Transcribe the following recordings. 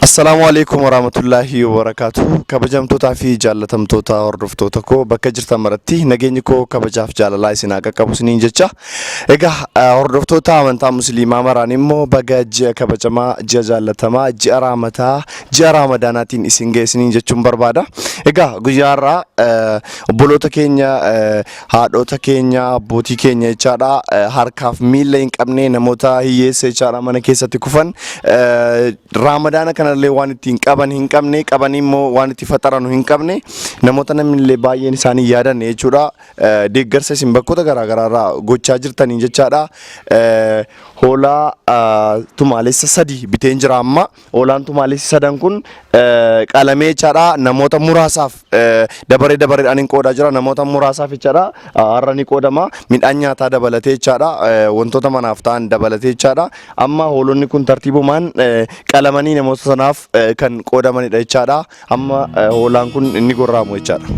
Assalamu alaikum warahmatullahi wabarakatuh. Kabajamtootaa fi jaallatamtoota hordoftoota koo bakka jirtan maratti nageenyi koo kabajaaf jaalalaa isin haa qaqqabu isiniin jecha. Egaa hordoftoota amantaa musliimaa maraan immoo baga ji'a kabajamaa, ji'a jaallatamaa, ji'a raamataa, ji'a raamadaanaatiin isin ga'e isiniin jechuun barbaada. Egaa guyyaa irraa obboloota keenya, haadhota keenya, abbootii keenya jechaadha harkaaf miila hin qabne namoota hiyyeessa jechaadha mana keessatti kufan raamadaana kana waan ittiin qaban hin qabne qaban immoo waan itti faxaranu hin qabne namoota namni baay'een isaanii yaadan jechuudha. Deeggarsa isin bakkoota garaagaraa irraa gochaa jirtanii jechaadha. Hoolaa tumaalessa sadii biteen jira amma. Hoolaan tumaalessi sadan kun qalamee jechaadha namoota muraasaaf dabareedhaan hin qoodaa jira. Namoota muraasaaf jechaadha har'a ni qoodama. Midhaan nyaataa dabalatee jechaadha wantoota manaaf ta'an dabalatee jechaadha. Amma hoolonni kun tartiibumaan qalamanii namoota sanaaf kan qoodamanidha jechaadha. Amma hoolaan kun inni gorraamu jechaadha.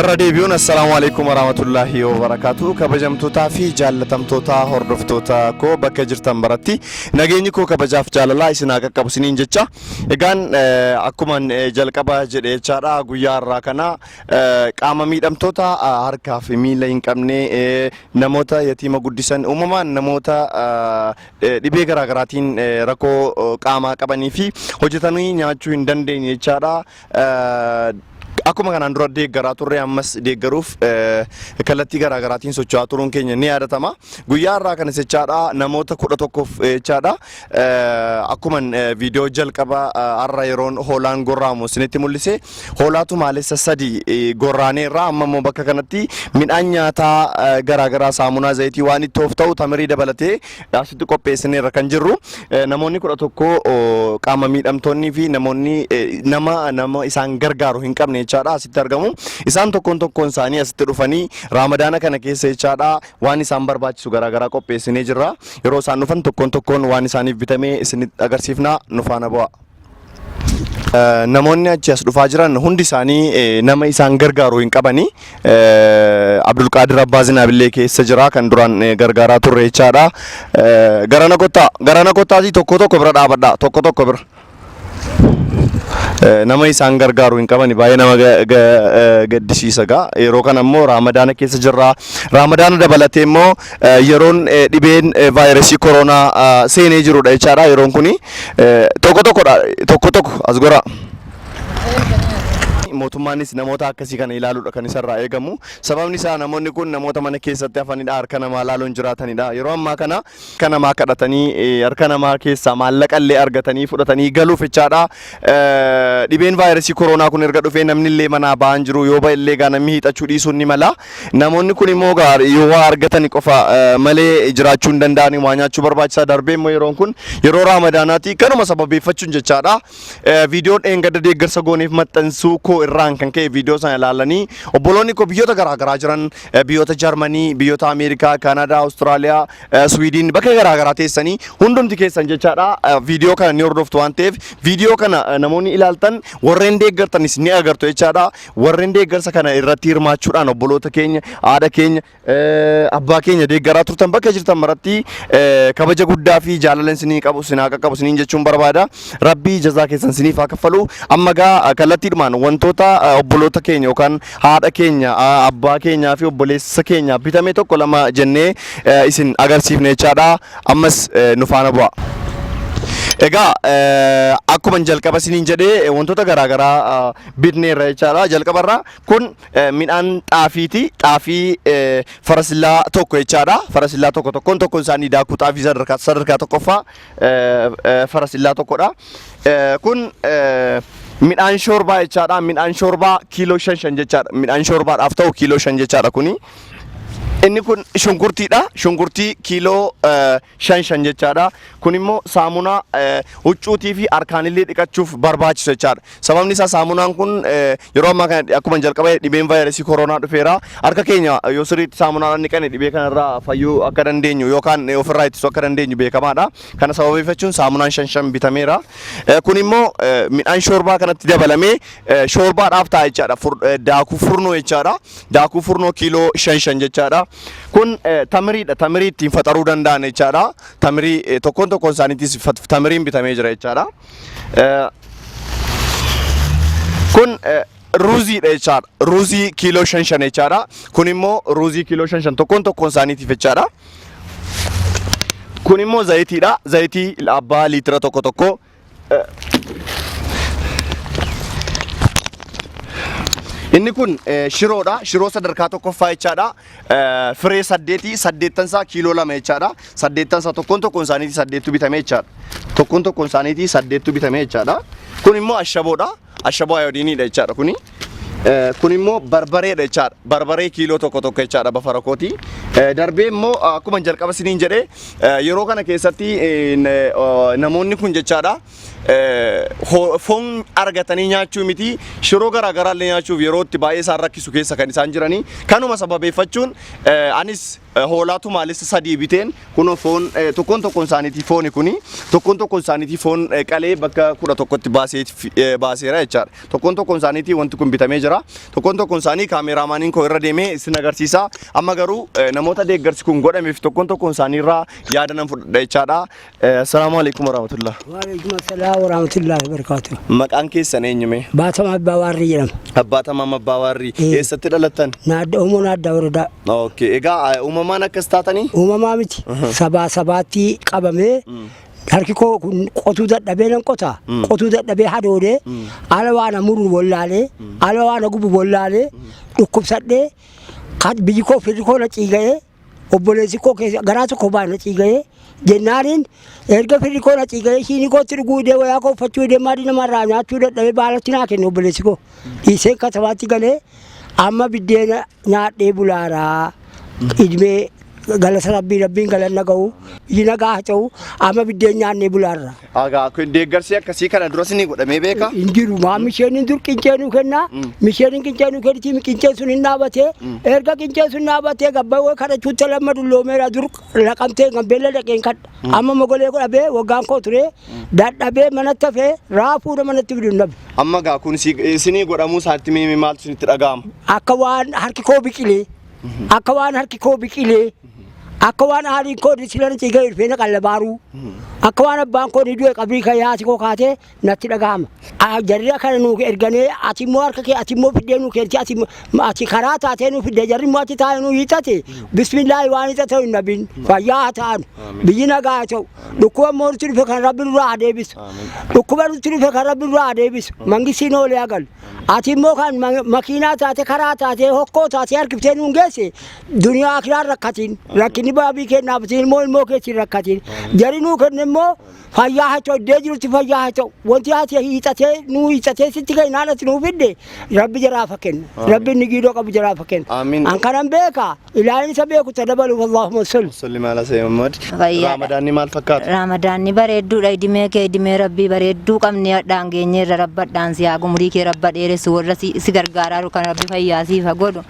Irra deebi'uun assalamu alaikum warahmatullahi wabarakatuh. Kabajamtootaa fi jaallatamtoota hordoftoota koo bakka jirtan maratti nageenyi koo kabajaaf jaalalaa isin haa qaqqabu isiniin jecha. Egaan akkuma jalqaba jedhee jechaadha guyyaa irraa kana qaama miidhamtoota harkaa fi miila hin qabne namoota yatiima guddisan uumamaan namoota dhibee garaagaraatiin rakkoo qaamaa qabanii fi hojjetanii nyaachuu hin dandeenye jechaadha. Akkuma kanaan dura deeggaraa turre ammas deeggaruuf kallattii garaagaraatiin socho'aa turuun keenya ni yaadatama. Guyyaa irraa kanas jechaadha namoota 11f jechaadha. Akkuma viidiyoo jalqaba har'a yeroon hoolaan gorraamu isinitti mul'ise hoolaa tumaalessa sadii gorraanee irraa amma immoo bakka kanatti midhaan nyaataa garaagaraa saamunaa zayitii waan itti of ta'u tamirii dabalatee asitti qopheessineerra kan jirru. Namoonni 11 qaama miidhamtoonni fi namoonni nama isaan gargaaru hin qabne jechaadha asitti argamu. Isaan tokkoon isaanii asitti dhufanii raamadaana kana keessa jechaadha waan isaan barbaachisu garaagaraa qopheessinee jirra. Yeroo isaan dhufan tokkoon waan isaaniif bitamee isinitti agarsiifna nu faana bu'a. Namoonni achi as dhufaa jiran hundi isaanii nama isaan gargaaru hin qabani. Abdulqaadir Abbaa Zinaabillee keessa jira kan duraan gargaaraa turre jechaadha. Garana kottaatii tokko bira dhaabadha. Tokko bira. Nama isaan gargaaru hin qabani baay'ee nama gaddisiisa gaa. Yeroo kana immoo raamadaana keessa jirra. Raamadaana dabalatee immoo yeroon dhibeen vaayirasii koronaa seenee jirudha jechaadha. Yeroon kuni tokko as gora. Mootummaanis namoota akkasii kana ilaaluudha kan isarraa eegamu. Sababni isaa namoonni kun namoota mana keessatti hafanidha, harka namaa ilaaluun jiraatanidha. Yeroo ammaa kana harka namaa kadhatanii harka namaa keessaa maallaqa illee argatanii fudhatanii galuuf jechaadha. Dhibeen vaayirasii koronaa kun erga dhufee namni illee manaa ba'an jiru yoo ba'e illee namni hiixachuu dhiisuun ni mala. Namoonni kun immoo yoo waa argatani qofa malee jiraachuu hin danda'ani waa nyaachuu barbaachisaa. Darbee immoo yeroon kun yeroo raamadaanaati kanuma sababeeffachuun jechaadha. Viidiyoon eeggadda deeggarsa gooneef maxxansuu koo koo irraan kan ka'e viidiyoo sana ilaalanii obboloonni koo biyyoota garaagaraa jiran biyyoota Jarmanii, biyyoota Ameerikaa, Kaanadaa, Awustiraaliyaa, Swiidin bakka garaagaraa teessanii hundumti keessan jechaadha viidiyoo kana ni hordoftu waan ta'eef viidiyoo kana namoonni ilaaltan warreen deeggartanis ni agartu jechaadha. Warreen deeggarsa kana irratti hirmaachuudhaan obboloota keenya, haadha keenya, abbaa keenya deeggaraa turtan bakka jirtan maratti kabaja guddaa fi jaalala isinii qabu isinaa qaqqabu isiniin jechuun barbaada. Rabbii jazaa keessan isiniif haa kaffalu. Amma gaa kallattiidhumaan wantoota obboloota keenya yookaan haadha keenya, abbaa keenyaa fi obboleessa keenya bitame tokko lama jennee isin agarsiifne jechaadha. Ammas nu faana bu'a. Egaa akkuma jalqaba isiniin jedhee wantoota garaagaraa bitneerra jechaadha. Jalqabarraa kun midhaan xaafiiti. Xaafii farasillaa tokko jechaadha. Farasillaa tokkoon isaanii daakuu xaafii sadarkaa tokkoffaa farasillaa tokkodha. Kun midhaan shoorbaa jechaadha. Midhaan shoorbaa kiiloo 5 jechaadha. Midhaan shoorbaadhaaf ta'u kiiloo 5 jechaadha kuni. Inni kun shunkurtiidha. Shunkurtii kiiloo 5 jechaadha. Kun immoo saamunaa huccuutii fi harkaanillee dhiqachuuf barbaachisu jechaadha. Sababni isaa saamunaan kun yeroo ammaa kana akkuma jalqaba dhibeen vaayirasii koronaa dhufeera. Harka keenya yoo sirriitti saamunaadhaan dhiqanne dhibee kanarraa fayyuu akka dandeenyu yookaan ofirraa ittisuu akka dandeenyu beekamaadha. Kana sababeeffachuun saamunaan 5 bitameera. Kun immoo midhaan shoorbaa kanatti dabalamee shoorbaadhaaf ta'a jechaadha. Daakuu furnoo jechaadha. Daakuu furnoo kiiloo 5 jechaadha. Kun tamiriidha. Tamirii ittiin faxaruu danda'an jechaadha. Tamirii tokkoon isaaniitis tamiriin bitamee jira jechaadha. Kun ruuziidha jechaadha. Ruuzii kiiloo 5 jechaadha. Kun immoo ruuzii kiiloo 5 tokkoon isaaniitiif jechaadha. Kun immoo zayitiidha. Zayitii abbaa liitira tokko. Inni kun shiroodha. Shiroo sadarkaa tokkoffaa jechaadha. Firee 8 isaa kiiloo 2 jechaadha. 8 isaa tokkoon isaaniitii 8 bitamee jechaadha. Tokkoon isaaniitii 8 bitamee jechaadha. Kun immoo ashaboodha. Ashaboo ayoodiiniidha jechaadha kuni. Kun immoo barbareedha jechaadha. Barbaree kiiloo tokko jechaadha bafara kooti. Darbee immoo akkuma jalqaba isiniin jedhee yeroo kana keessatti namoonni kun jechaadha foon argatanii nyaachuu miti shiroo garaagaraa illee nyaachuuf yeroo itti baay'ee isaan rakkisu keessa kan isaan jiranii kanuma sababeeffachuun anis hoolaatu maalessa 3 biteen kun foon tokkoon isaaniitii fooni kuni tokkoon isaaniitii foon qalee bakka 11tti baaseera jechaadha. Tokkoon isaaniitii wanti kun bitamee jira. Tokkoon isaanii kaameraamaaniin koo irra deemee isin agarsiisa. Amma garuu namoota deeggarsi kun godhameef tokkoon isaanii irraa yaada nan fudhadha jechaadha. Assalaamu alaykum warahmatullah. Wa alaykum assalam warahmatullahi wabarakatuh. Maqaan keessan eenyume? Baatama Abbaawarri jedhama. Baatama Abbaawarri. Eessatti dhalattan? Naadda Waradaa. Okay. Egaa uumamaan akkas taatanii? Uumamaa miti. Sabaatti qabamee harki koo qotuu dadhabee nan qotaa. Qotuu dadhabee hadoodee ala waan muru bollaalee ala waan gubu bollaalee dhukkubsadhee biyyi koo firri koo na ciiga'ee obboleessi koo garaa tokko baana ciiga'ee jennaaniin erga firri koo na ciiga'ee shiinii kootti dhuguu dee wayaa koo uffachuu deemaa namarraa nyaachuu dadhabee baalatti naa kenne obboleessi koo dhiisee katabaatti galee amma biddeena nyaadhee bulaaraa idmee galata rabbiin galanna ga'u ina gaa ta'u amma biddeen nyaannee bulaarra. Agaa kun deeggarsi akkasii kana duras ni godhamee beeka? Injiru maa misheen dur qinceenuu kenna misheen qinceenuu kennitii qinceen sun hin dhaabatee erga qinceen sun dhaabatee gabbawee kadhachuutti lamma dulloomeera dur laqamtee gambeella dhaqeen kadha amma mogolee godhabee waggaan koo ture dadhabee manatti hafee raafuudha manatti fiduun dhabe. Amma gaa kun isinii godhamuu isaatti maaltu isinitti dhaga'ama? Akka waan harki koo biqilee akka waan harki koo biqilee akka waan haaliin koo silan ciigee irfeena qallabaaruu akka waan abbaan koo du'e qabrii kan yaati koo kaatee natti dhagahama. Jarri kana nuu erganee ati immoo harka kee ati immoo fiddee nuu keenti ati karaa taatee nuu fiddee jarri immoo ati taa'ee nuu hiixate bismillaahi waan hiixate hin nabin fayyaa haa ta'an biyyi nagaa haa ta'u dhukkuba immoo nutti dhufe kan rabbi nurraa adeebisu dhukkuba nutti dhufe kan rabbi nurraa adeebisu mangisiin oolee agal ati immoo kan makiinaa taate karaa taate hokkoo taate harkiftee nuun geesse duniyaa akiraan rakkatiin rakkinni baabii kennaaf ilmoo keessi rakkatiin jarri nuu kenne immoo fayyaa haa ta'u iddee jirutti fayyaa haa ta'u wanti ati hiixatee nuu hiixatee sitti kan haalatti nuu fidde rabbi jaraafa kennu rabbi inni giidoo qabu jaraafa kennu an kanan beeka ilaalin isa beeku tadabaluuf Allahumma salli ala sayyidina Muhammad. Ramadaanni maal fakkaata? Ramadaanni bareedduudha idimee kee idimee rabbii bareedduu qabne dhaangeenyeerra rabbadhaan siyaa gumurii kee rabba dheeressu warra si gargaaru kan rabbi fayyaa siif godhu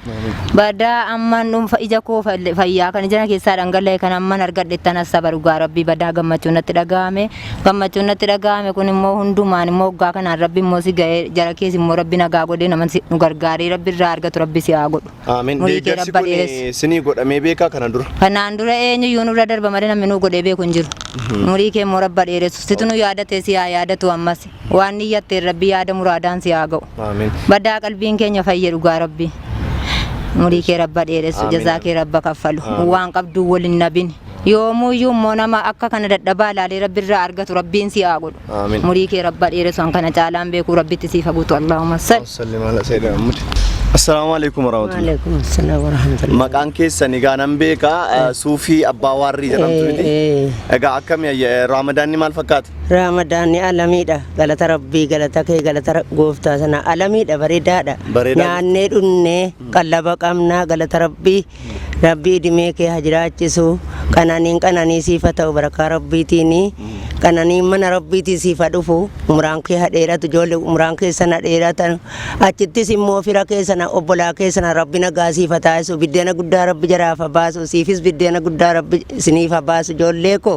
baddaa amman dhuunfa ija koo fayyaa kan ija keessaa dhangala'e kan amman argadhettan asaba dhugaa rabbi baddaa gammachuun natti dhaga'ame kun immoo hundumaan immoo waggaa kanaan rabbi immoo si ga'ee jara keessa immoo rabbi nagaa godhee nama nu gargaaree rabbi irraa argatu rabbi si haa godhu. Amiin. Deeggarsi kun sinii godhamee beekaa kanaan dura? Kanaan dura eenyuyyuu nurra darba malee namni nuu godhee beeku hin jiru. Umurii kee immoo rabba dheeressu situ nu yaadatee si haa yaadatu ammas waan niyyattee rabbi yaada muraadaan si haa ga'u. Amiin. Baddaa qalbiin keenya fayyadu dhugaa rabbi. Umurii kee rabba dheeressu jazaa kee rabba kaffalu waan qabduu waliin nabin. Yoomuyyuu immoo nama akka kana dadhabaa ilaalee rabbi irraa argatu rabbiin si haa godhu. Umurii kee rabba dheeressu an kana caalaan beeku rabbitti siif haa guutu Allahumma salli. Assalamu alaikum warahmatullahi. Waalaikum assalam warahmatullahi. Maqaan keessan egaa nan beekaa Suufii Abbaa Warrii jedhamtu miti. Egaa akkami Ramadaanni maal fakkaata? Ramadaanni alamiidha. Galata rabbii galata kee galata gooftaa sana alamiidha bareedaadha. Nyaannee dhunnee qallaba qabnaa galata rabbii. Rabbii dhimee kee haa jiraachisu qananii siif haa ta'u barakaa rabbiitiini qananii mana rabbiitii siif haa dhufu umraan kee haa dheeratu ijoollee umraan keessan haa dheeratan achittis immoo fira keessan obbolaa keessan rabbi nagaa siif haa taasisu biddeena guddaa rabbi jaraaf haa baasu siifis biddeena guddaa rabbi isiniif haa baasu ijoollee koo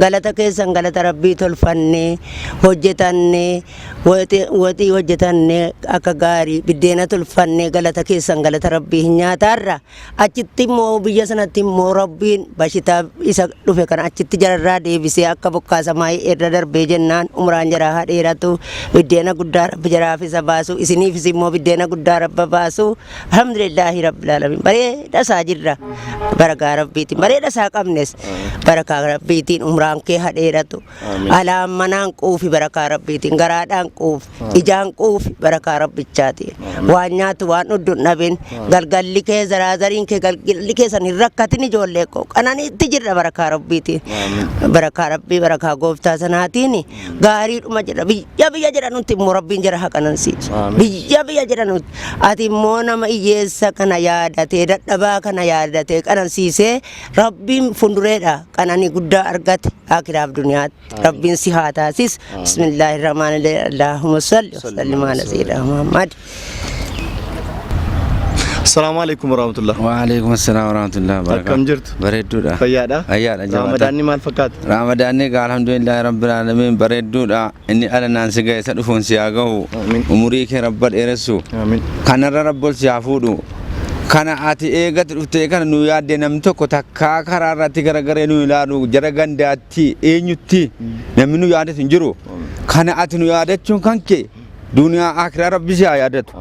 galata keessan galata rabbii tolfannee hojjetannee watii hojjetannee akka gaarii biddeena tolfannee galata keessan galata rabbii hin nyaataarra achitti immoo biyya sanatti immoo rabbiin bashitaa isa dhufe kan achitti jararraa deebisee akka bokkaasamaa irra darbee jennaan umraan jaraa haa dheeratu biddeena guddaa rabbi jaraaf isa baasu isiniifis immoo biddeena guddaa rabba baasu alhamdulillahi rabbil alamin bareeda isaa jirra barakaa rabbiitiin bareeda isaa qabnes barakaa rabbiitiin umraan kee haa dheeratu alaan manaan quufi barakaa rabbiitiin garaadhaan quufi ijaan quufi barakaa rabbichaatiin waan nyaatu waan dhudhuun dhabin galgalli kee zaraazariin kee galgalli keessan hin rakkatin ijoollee koo qananiitti jirra barakaa rabbiitiin barakaa rabbii barakaa gooftaa sanaatiin gaariidhuma jedha biyya jedha nuti immoo rabbiin jara haqanansiisu biyya jedha nuti ati immoo nama hiyyeessa kana yaadatee dadhabaa kana yaadatee qanansiisee rabbiin fundureedha qananii guddaa argate akiraaf duniyaatti rabbiin si haa taasisu bismillaahi rahmaani rahim allahumma salli wa sallim ala sayyidina muhammad. Assalamu alaikum warahmatullahi. Waalaikum assalam warahmatullahi wabarakatuh. Akkam jirtu? Bareedduudha. Fayyaadha? Fayyaadha jabaata. Ramadaanni maal fakkaata? Ramadaanni alhamdulillahi rabbil alamin bareedduudha. Inni ala naan si ga'e isa dhufuun si haa ga'u. Umurii kee rabba dheeressu. Kanarra rabbol si haa fuudhu. Kana ati eegatti dhuftee kana nu yaadde namni tokko takkaa karaa irratti garagaree nu ilaalu jara gandaatti eenyutti namni nu yaadatu hin jiru. Kana ati nu yaadachuun kan kee duniyaa akhiraa rabbi si haa yaadatu.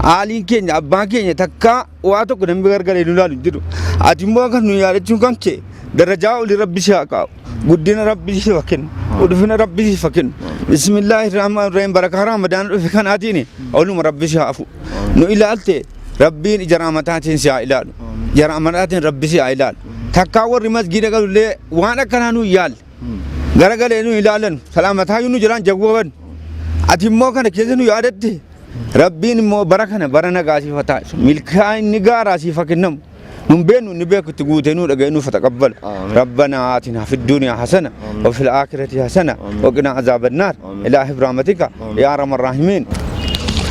Haaliin keenya abbaan keenya takka waa tokko namni gargaree nu ilaalu jiru. Ati immoo kan nu yaadachuun kan kee darajaa olii rabbi si haa qabu. Guddina rabbi si haa kennu. Ulfina rabbi si haa kennu. Bismillaahi rahmaani rahiim barakaa Ramadaan dhufe kanaatiin oluma rabbi si haa afu. Nu ilaalte rabbiin ija ramadaatiin si haa ilaalu. Ija ramadaatiin rabbi si haa ilaalu. Takkaa warri masgiida galullee waan akkanaa nu yaalle. Garagalee nu ilaalan salaamataa nu jiraan jagooban. Ati immoo kana keessa nu yaadatte rabbiin immoo bara kana bara nagaa siif haa taasisu milkaa'inni gaaraa siif haa kennamu nun beenu ni beeku itti guutee nu dhaga'ee nuuf haa taqabbalu rabbanaa aatinaa fid duuniyaa hasana wa fil aakhirati hasana wa qinaa azaaban naar ilaahi birahmatika yaa arhamar raahimiin.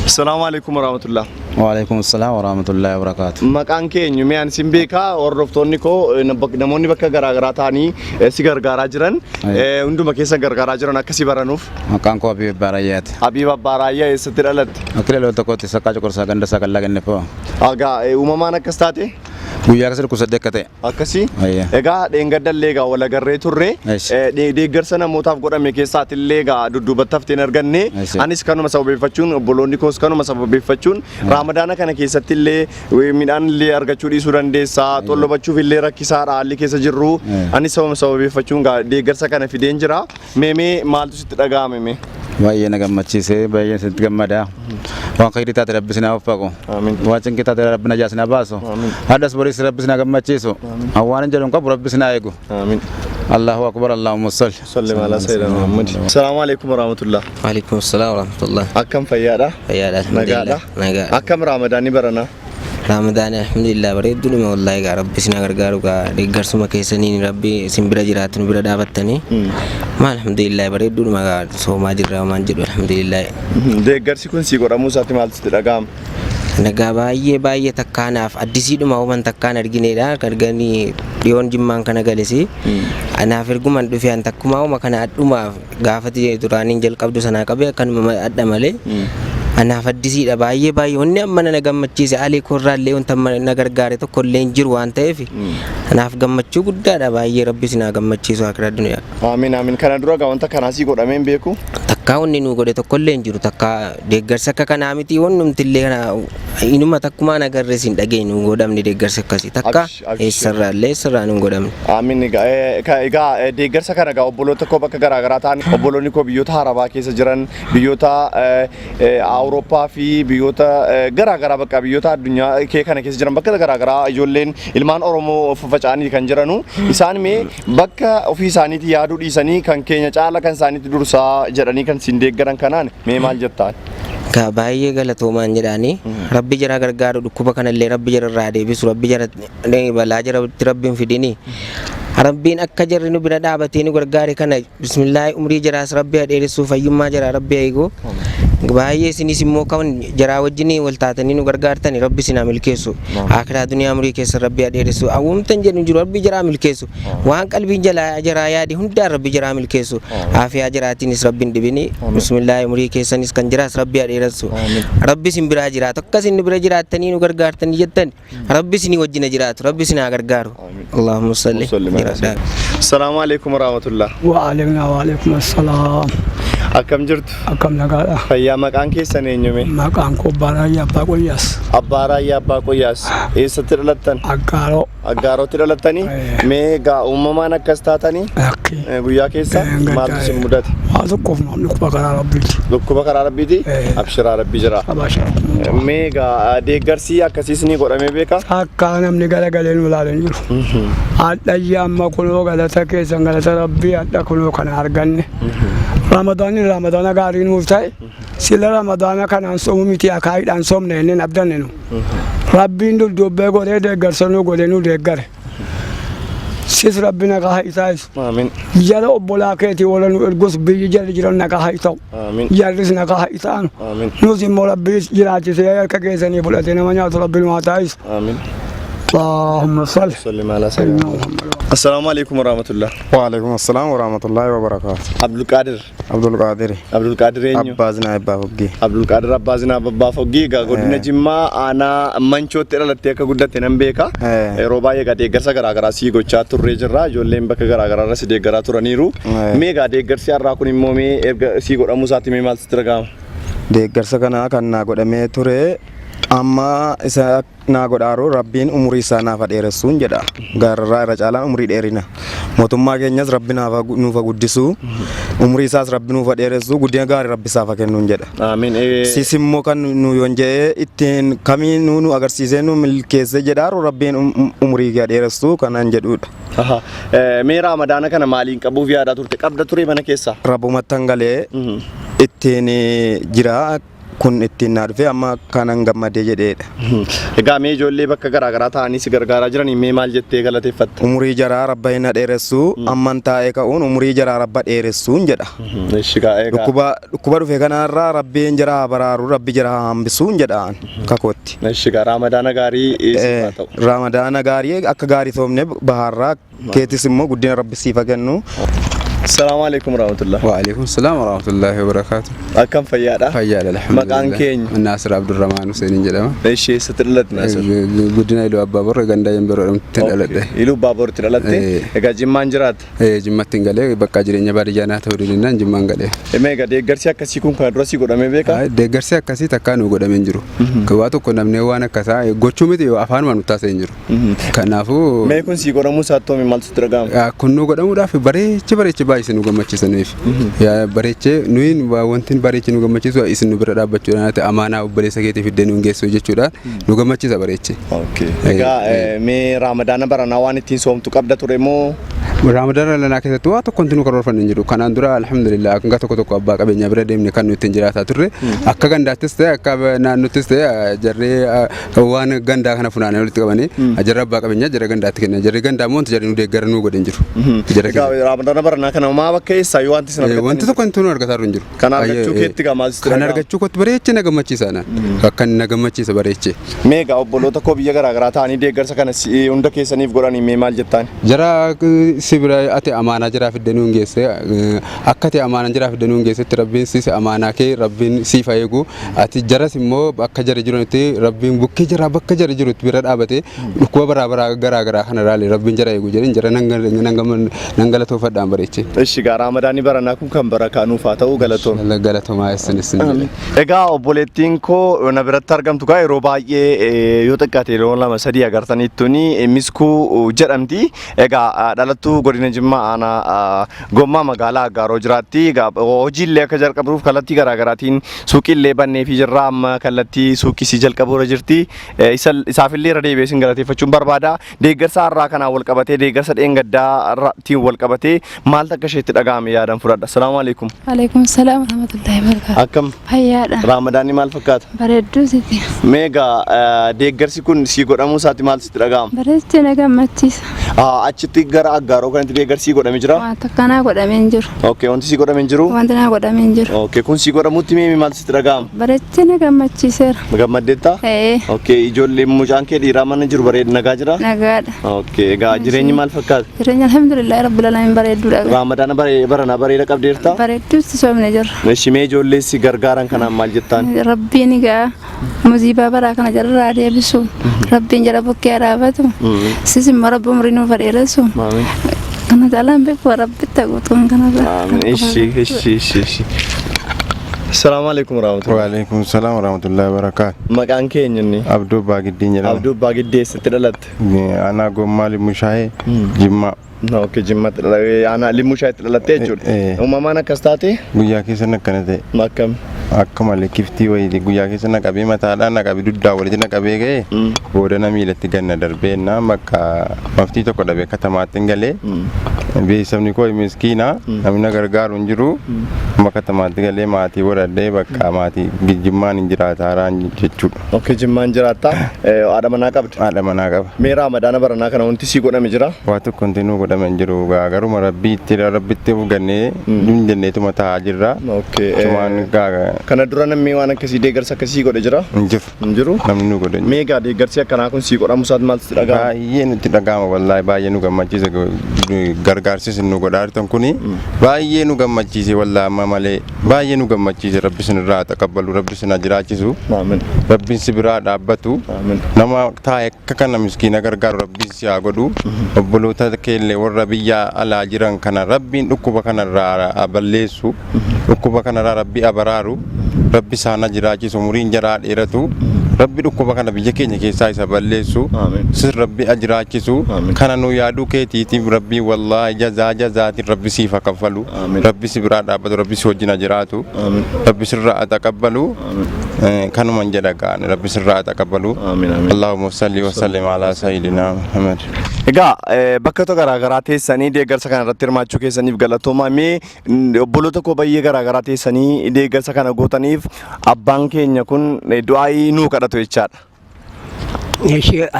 Assalamu alaikum warahmatullahi. Waalaikum assalam warahmatullahi wabarakatuh. Maqaan keenya miyaan sin beekaa hordoftoonni koo namoonni bakka garaagaraa ta'anii si gargaaraa jiran hunduma keessa gargaaraa jiran akka si baranuuf. Maqaan koo Habiib Baarayyaati. Habiib Baarayyaa eessatti dhalatte? Akka ilaaluu tokkotti sakkaa cuqursaa ganda isaa kallaa kenne fa'aa. Egaa uumamaan akkas taate? Guyyaa akkasii dhukkubsadde akka ta'e. Akkasii? Egaa dheengadallee egaa wal agarree turre deeggarsa namootaaf godhame keessaatillee egaa dudduubatti hafteen arganne anis kanuma sababeeffachuun obboloonni koos kanuma sababeeffachuun Ramadaana kana keessatti illee midhaan illee argachuu dhiisuu dandeessaa xollobachuuf illee rakkisaadha haalli keessa jirru anis sababeeffachuun deeggarsa kana fideen jira mee maaltu sitti dhaga'ame? Baay'ee na gammachiisee baay'ee sitti gammada waan khayrii taate rabbi sinaa uffaqu waan cinqii taate rabbi najaa sinaa baasu haddas boriis rabbi sinaa gammachiisu hawwaan jedhuun qabu rabbi sinaa eegu. Allahu akbar Allahumma salli ala sayyidina Muhammad. Assalamu alaikum warahmatullah. Waalaikum assalam warahmatullah. Akkam fayyaadha? Fayyaadha. Nagaadha? Nagaa. Akkam Ramadaanni barana? Ramadaan alhamdulillah bareedduma wallahi gaa rabbi isin gargaaru gaa deeggarsuma keessaniin rabbi isin bira jiraatan bira dhaabattanii ma alhamdulillah bareedduma gaa soomaa jirra waan jedhu alhamdulillah. Deeggarsi kun si godhamuu isaatti maaltu sitti dhaga'ama? Nagaa baay'ee takkaanaaf addisiidhuma uuman takkaan argineedha arganii dhiyoon jimmaan kana galesi anaaf erguman dhufee an takkuma uuma kana adhumaaf gaafati duraaniin jalqabdu sanaa qabee akkanuma adda malee anaaf addisiidha baay'ee wanni amma na gammachiise alii korraallee wanta na gargaare tokko illee hin jiru waan ta'eef anaaf gammachuu guddaadha baay'ee rabbi sinaa gammachiisu akira duniyaa. Amiin kana dura gaa wanta kanaasii godhameen beeku? Takkaa wanni nu godhe tokko illee hin jiru takkaa deeggarsa akka kanaa miti wannumtillee kana inuma takkumaan agarre sin dhageenyu godhamni deeggarsa akkasii takka eessarraa nu godhamni. Amiin egaa deeggarsa kana gaa obboloota koo bakka garaagaraa ta'an obboloonni koo biyyoota harabaa keessa jiran biyyoota Awurooppaa fi biyyoota garaagaraa bakka biyyoota addunyaa kee kana keessa jiran bakka garaagaraa ijoolleen ilmaan Oromoo faca'anii kan jiranu isaan mee bakka ofii isaaniitti yaaduu dhiisanii kan keenya caala kan isaaniitti dursaa jedhanii kan sin deeggaran kanaan mee maal jettaan? Gaa baay'ee galatoomaan jedhanii rabbi jara gargaaru dhukkuba kanallee rabbi jara irraa deebisu rabbi jara balaa jaratti rabbiin fidini rabbiin akka jarri nu bira dhaabatee nu gargaare kana bismillaahi umrii jaraas rabbi dheeressuu fayyummaa jara rabbi eeguu baay'ee isinis immoo kan jaraa wajjinii wal taatanii nu gargaartani rabbi sinaa milkeessu akiraa duniyaa umurii keessa rabbi dheeressu awwumtan jedhu jiru rabbi jaraa milkeessu waan qalbiin jaraa yaadi hundaan rabbi jaraa milkeessu aafiyaa jaraatiinis rabbiin dhibini bismillaahi umurii keessanis kan jiraas rabbi dheeressu rabbi sin biraa jiraatu akkas inni bira jiraattanii nu gargaartanii jettan rabbi sinii wajjina jiraatu rabbi sinaa gargaaru. Allahumma salli. Assalamu alaikum warahmatullah. Wa alaikum assalam. Akkam jirtu? Akkam nagaadha. Fayyaa maqaan keessan eenyume? Maqaan koo Abbaaraayyaa Abbaa Qoyyaas. Abbaaraayyaa Abbaa Qoyyaas. Eessatti dhalattan? Aggaaroo. Aggaarotti dhalattanii? Mee gaa uumamaan akkas taatanii? Guyyaa keessa maaltu isin mudate? Waa tokkoof dhukkuba karaa rabbiiti. Dhukkuba karaa rabbiiti? Abshiraa rabbi jira. Mee gaa deeggarsi akkasiis ni godhamee beeka? Akka namni galagalee nu ilaalan jiru. Hadhayyaa amma kunoo galata keessan galata rabbii hadha kunoo kana arganne. Ramadaana gaarii nuuf ta'e sila Ramadaana kanaan soomu miti akaayiidhaan soomne inni abdanne nu. Rabbiin duddubbee godhee deeggarsa nu godhee nu deeggare. Sis rabbi nagaa haa isaayis. Jala obbolaa keetii wala nu ergus biyyi jalli jiran nagaa haa ta'u. Jarris nagaa haa isaanu. Nus immoo rabbi jiraachisee harka keessanii fudhatee nama nyaatu rabbi nu haa taa'is. اللهم صل على سيدنا محمد. السلام عليكم ورحمة الله. وعليكم السلام ورحمة الله وبركاته. عبد القادر أبازنا أبا فوقي. عبد القادر أبازنا أبا فوقي. قدنا جمّا أنا منشو ترى لتيكا قدنا تنبيكا. روباي قدي قرصا قرا قرا سي قدشة توريجرا جولين بك قرا قرا رس دي قرا تورانيرو. مي قدي قرصي أراكوني مومي سي قرا موساتي مي مال سترقام. دي قرصا كنا قدامي توري. Amma isa naa godhaaru rabbiin umurii isaa naaf dheeressuun jedha gaarraa irra caalaan umurii dheerina mootummaa keenyas rabbi nuuf guddisuu umurii isaas rabbi nuuf dheeressu guddina gaarii rabbi isaaf kennuun jedha. Amiin. Sis immoo kan nu yoon jedhee ittiin kamiin nu agarsiisee nu milkeesse jedhaaru rabbiin umurii kee dheeressu kanaan jedhudha. Mee Ramadaana kana maaliin qabuuf yaada turte qabda ture mana keessa? Rabbumatti hangalee ittiin jira. Kun ittiin na dhufe amma kanan gammadee jedheedha. Egaa mee ijoollee bakka garaagaraa ta'anii si gargaaraa jiran mee maal jettee galateeffatta? Umurii jaraa rabba hin dheeressu amman taa'ee ka'uun umurii jaraa rabba dheeressuun jedha. Dhukkuba dhufe kanarraa rabbiin jaraa baraaru rabbi jaraa hambisuun jedhaan kakootti. Ramadaana gaarii eessa ta'u? Ramadaana gaarii akka gaarii soomne baharraa keetis immoo guddina rabbi siifa kennu. السلام عليكم ورحمة الله. وعليكم السلام ورحمة الله وبركاته. أكم فيادا؟ فيادا الحمد لله. مكان كين؟ الناصر عبد الرحمن حسين جلما. إيش سترلت ناصر؟ بدنا إلو بابور غندا ينبرو تلالته. إلو بابور تلالته. إيجا جمان جرات؟ جمان تنقله بقى جريني بارجانا تورينا جمان قله. إميجا ديجرسيا كسي كون كادروسي قدام مبيكا؟ ديجرسيا كسي تكانو قدام ينجرو. كواتو كنا منوانا كسا غوتشومي تيو أفان ما نتاسي ينجرو. كنافو. ما يكون سي قدامو ساتو مال سترغام. كنو قدامو دا في بري تبري waa isin nu gammachiisaniif bareechee nuyin wanti bareechee nu gammachiisu isin nu bira dhaabbachuudhaan ati amaanaa obboleessa keetii fiddee nu geessu jechuudha nu gammachiisa bareechee. Egaa mee Raamadaana baranaa waan ittiin soomtu qabda ture moo? Raamadaana lanaa keessatti waa tokko nu karoorfanne hin jiru. Kanaan dura alhamdulillah akka tokko abbaa qabeenyaa bira deemne kan nuti jiraataa turre akka gandaattis ta'e akka naannottis ta'e jarree waan gandaa kana funaanee walitti qabanii jarra abbaa qabeenyaa jarra gandaatti kenna jarri gandaa moo jarri nu deeggara nu godhan jiru. Egaa Raamadaana baranaa kana maa bakka eessaa yoo wanti sana wanti tokko nu argataa hin jiru. Kan argachuu keetti gaamaas ture. Kan argachuu kootti bareechee na gammachiisa akka na gammachiisa bareechee. Meegaa obboloota koo biyya garaagaraa ta'anii deeggarsa kana hunda keessaniif godhanii mee maal jettaan? Jara sibira ati amaanaa jira fiddee nu geesse akka ati amaanaa jira fiddee nu geessetti rabbiin si amaanaa kee rabbiin siif eegu ati jaras immoo akka jara jiranitti rabbiin bukkee jara bakka jara jirutti bira dhaabate dhukkuba garaagaraa kana raalee rabbiin jara eegu jedhin jara nangalatoofadhaan bareechee. Ishi gaa Raamadaanni baranaa kun kan barakaa nuuf haa ta'u galatooma. Galatoomaa isinis. Egaa obboleettiin koo na biratti argamtu gaa yeroo baay'ee yoo xiqqaate yeroo 2-3 agartanittuni miskuu jedhamti. Egaa dhalattuu godina Jimmaa aanaa Gommaa magaalaa Aggaaroo jiraatti. Hojiillee akka jalqabduuf kallattii garaagaraatiin suuqiillee banneefii jirra amma kallattii suuqisii jalqabuura jirti. Isaafillee irra deebi'ee sin galateeffachuun barbaada. Deeggarsa har'aa kanaan wal qabatee deeggarsa dheengaddaatti wal qabatee maal akka isheetti dhaga'ame yaadan fudhadha. Assalaamu alaikum. Alaikum salaam warahmatullahi wabarakatuh. Akkam? Fayyaadha. Raamadaanni maal fakkaata? Bareedduu siti. Meegaa deeggarsi kun si godhamuu isaatti maal sitti dhaga'ama? Bareechee na gammachiisa. Achitti gara Aggaaroo kanatti deeggarsi godhamee jira? Waan takka naa godhamee hin jiru. Okay, wanti si godhamee hin jiru? Wanti naa godhamee hin jiru. Okay, kun si godhamutti mee maal sitti dhaga'ama? Bareechee na gammachiiseera. Gammaddeetta? Okay, ijoolleen mucaan kee dhiiraa mana jiru bareeda nagaa jira? Nagaadha. Okay, egaa jireenyi maal fakkaata? Jireenyi alhamdulillah rabbil alamin bareedduudha. Raamadaana baranaa bareeda qabdeerta? Bareedduutti soomne jirra. Shimee ijoollee si gargaaran kanaan maal jettaan? Rabbiin egaa musiibaa baraa kana jararraa deebisu rabbiin jara bukkee raafatu sis immoo rabbi umrii nuuf dheeressu kana caalaan beeku rabbitti guutuun kanarra. Ishi. Assalamu alaikum warahmatullahi. Waalaikum salaam warahmatullahi wabarakatuh. Maqaan keenya inni? Abduu Baagiddiin jedhama. Abduu Baagiddee eessatti dhalatte? Aanaa Gommaa Limushaayee Jimmaa. Okay, Jimmatti aanaa Limushaayee dhalatte jechuudha. Uumamaan akkas taate? Guyyaa keessa akkana ta'e. Akkam? Akka malee kiftii wayii guyyaa keessa naqabee mataadhaan naqabee duddaa walitti naqabee ga'e boodana miilatti ganna darbee naa bakka maftii tokko dhabee katamaatti galee beeksifni koo miskiina namni gargaaru hin jiru amma katamaatti galee maatii godhadhee bakka maatii Jimmaan hin jiraataaraan jechuudha. Okay, Jimmaan jiraata. Haadha manaa qabda? Haadha manaa qaba. Mee Raamadaana baranaa kana wanti si godhame jira? Waa tokko wanti nu godhame hin jiru garuma rabbitti gannee hin jenneetuma taa'aa jirra. Okay. Cumaan Kana dura namni waan akkasii deeggarsa akkasii godhe jira? hin jiru. Namni nu godhe. Meegaa deeggarsi akkanaa kun si godhamu isaati maal sitti dhaga'ama? Baay'ee nutti dhaga'ama wallaahi baay'ee nu gammachiisa gargaarsis nu godhaa jirtan kuni baay'ee nu gammachiise wallaahi amma malee baay'ee nu gammachiise rabbi sin irraa taqabbalu rabbi sin jiraachisu rabbiin si biraa dhaabbatu nama taa'e akka kana miskiina gargaaru rabbiin si haa godhu obboloota keellee warra biyya alaa jiran kana rabbiin dhukkuba kanarraa balleessu dhukkuba kanarraa rabbi abaraaru rabbi isaana jiraachisu umuriin jaraa dheeratu rabbi dhukkuba kana biyya keenya keessaa isa balleessu sis rabbi ajiraachisu kana nu yaaduu keetiitiif rabbi wallaahi jazaatiin rabbi siif kaffalu rabbi si biraa dhaabbatu rabbi si wajjin jiraatu rabbi sirraa taqabbalu kanuman jedha gaan rabbi sirraa taqabbalu Allahumma salli wa sallim ala sayyidina Muhammad. Egaa bakka garaagaraa teessanii deeggarsa kana irratti hirmaachuu keessaniif galatooma. Mee obboloota koo baay'ee garaagaraa teessanii deeggarsa kana gootaniif abbaan keenya kun du'aayii nuu kadhatu jechaadha.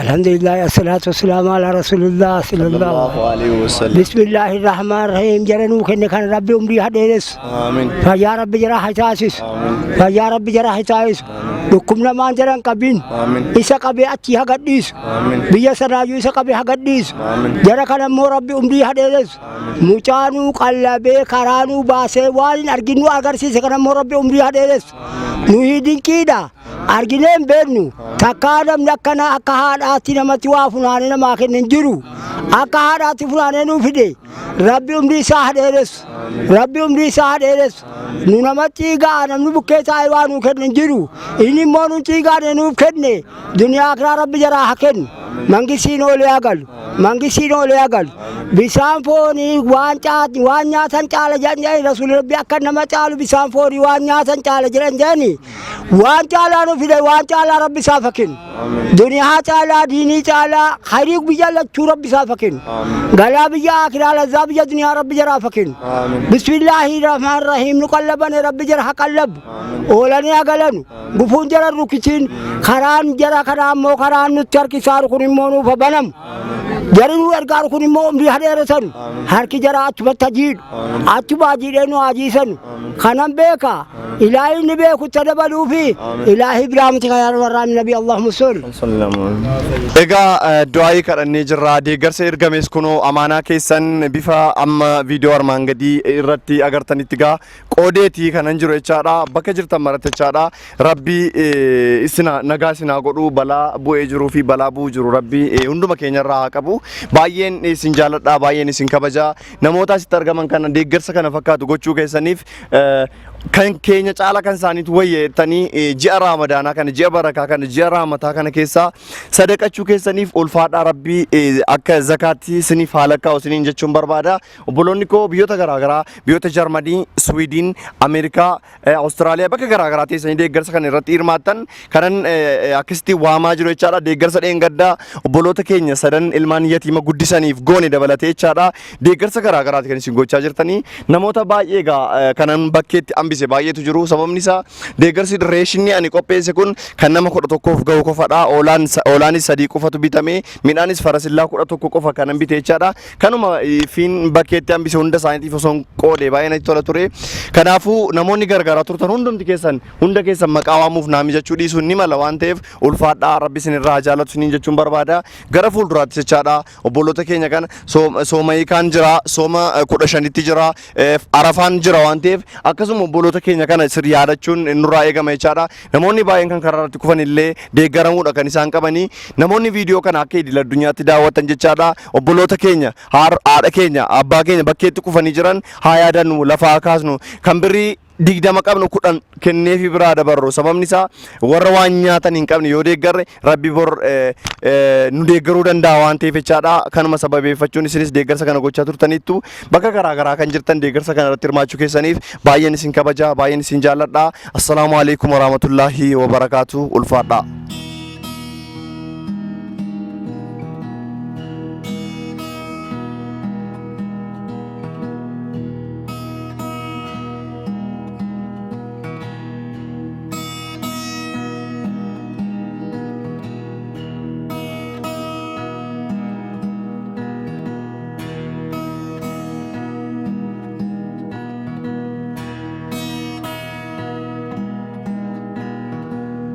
الحمد لله والصلاة والسلام على رسول الله صلى الله عليه وسلم. بسم الله الرحمن الرحيم جرنو كان ربي أمري هديرس آمين. فيا ربي جرا حتاسس فيا ربي جرا حتاسس دكمنا ما جران كابين إسا كابي أتي هقديس بيا سراجو إسا كابي هقديس جرا كان مو ربي أمري هديرس مچانو قلبي كرانو باسه والين أرجنو أغرسي سكان مو ربي أمري هديرس نوهيدين كيدا أرجنين بيرنو تكادم لكنا أكهاد آتي نمتي وافناني نما كنن جرو أكهاد آتي فناني نوفيدي ربي أمري ساحد إيرس ربي أمري ساحد إيرس نمتي غانا نبكي تايوانو كنن جرو إني مونو تيغا نوف كنن دنيا أكرا ربي جرا حكن mangisiin oolee agalu mangisiin oolee agalu bisaan foonii waan nyaatan caala jedhanii rasuulli rabbii akka nama caalu bisaan foonii waan nyaatan caala jedhanii waan caalaa nu fide waan caalaa rabbi isaa fakkinu duniyaa caalaa diinii caalaa khayrii biyya lachuu rabbi isaa fakkinu galaa biyya akiraa lazaa biyya duniyaa rabbi jaraa fakkinu bismillaahi rahmaan rahiim nu qallabane rabbi jara haqallabu oolanii agalanu gufuun jara rukitiin karaan jara kanaa immoo karaan nutti harkisaaru kun immoo nuufa banamu jari nu ergaaru kun immoo umrii hadeeresanu harki jara achumatti hajiidhu achuma hajiidhee nu hajiisanu kanan beeka ilaahi ni beeku tadabaluufi ilaahi biraamti kayaa warraan nabi allahumma salli egaa du'aayii kadhannee jirra deeggarsa ergames kunoo amaanaa keessan bifa amma viidiyoo armaan gadii irratti agartanitti gaa qoodeetii kanan jiru jechaadha bakka jirtan maratti jechaadha rabbii isina nagaa isinaa godhu balaa bu'ee jiruu fi balaa bu'uu jiru rabbii hunduma keenyarraa haa qabu baay'een isin jaalladha baay'een isin kabaja namoota asitti argaman kana deeggarsa kana fakkaatu gochuu keessaniif kan keenya caala kan isaaniitu wayyeettanii ji'a raamadaanaa kana ji'a barakaa kana ji'a raamataa kana keessaa sadaqachuu keessaniif ulfaadhaa rabbii akka zakaatti isiniif haalakkaa isiniin jechuun barbaada obboloonni koo biyyoota garaagaraa biyyoota Jarmanii Swiidin Ameerikaa Awustiraaliyaa bakka garaagaraa teessanii deeggarsa kana irratti hirmaattan kanan akkasitti waamaa jiru jechaadha deeggarsa dheengaddaa obboloota keenya sadan ilmaan yatiima guddisaniif goone dabalatee jechaadha deeggarsa garaagaraati kan isin gochaa jirtanii namoota baay'ee egaa kanan bakkeetti hambise baay'eetu jiru sababni isaa deeggarsi reeshinni ani qopheesse kun kan nama 11f ga'u qofadha oolaanis 3 qofatu bitame midhaanis farasillaa 11 qofa kanan bite jechaadha kanuma fiin bakkeetti hambise hunda isaaniitiif osoo qoode baay'ee natti tola ture kanaafuu namoonni gargaaraa turtan hundumti keessan hunda keessan maqaa waamuuf naami jechuu dhiisuun ni mala waan ta'eef ulfaadhaa rabbi isinirraa jaalatu isiniin jechuun barbaada gara fuulduraatti jechaadha obboloota keenya kana sooma hiikaan jira sooma 15tti jira arafaan jira waan ta'eef akkasuma obboloota keenya kana sir yaadachuun nurraa eegama jechaadha namoonni baay'een kan karaa irratti kufan illee deeggaramuudha kan isaan qabanii namoonni viidiyoo kana akka idil addunyaatti daawwatan jechaadha obboloota keenya haadha keenya abbaa keenya bakkeetti kufanii jiran haa yaadannu lafaa kaasnu kan birrii 20 qabnu 10 kenneefi biraa dabarru sababni isaa warra waan nyaatan hin qabne yoo deeggarre rabbi bor nu deeggaruu danda'a waan ta'eef jechaadha kanuma sababeeffachuun isinis deeggarsa kana gochaa turtanittu bakka garaagaraa kan jirtan deeggarsa kana irratti hirmaachuu keessaniif baay'een isin kabaja baay'een isin jaalladha assalaamu alaykum warahmatullaahi wabarakaatu ulfaadha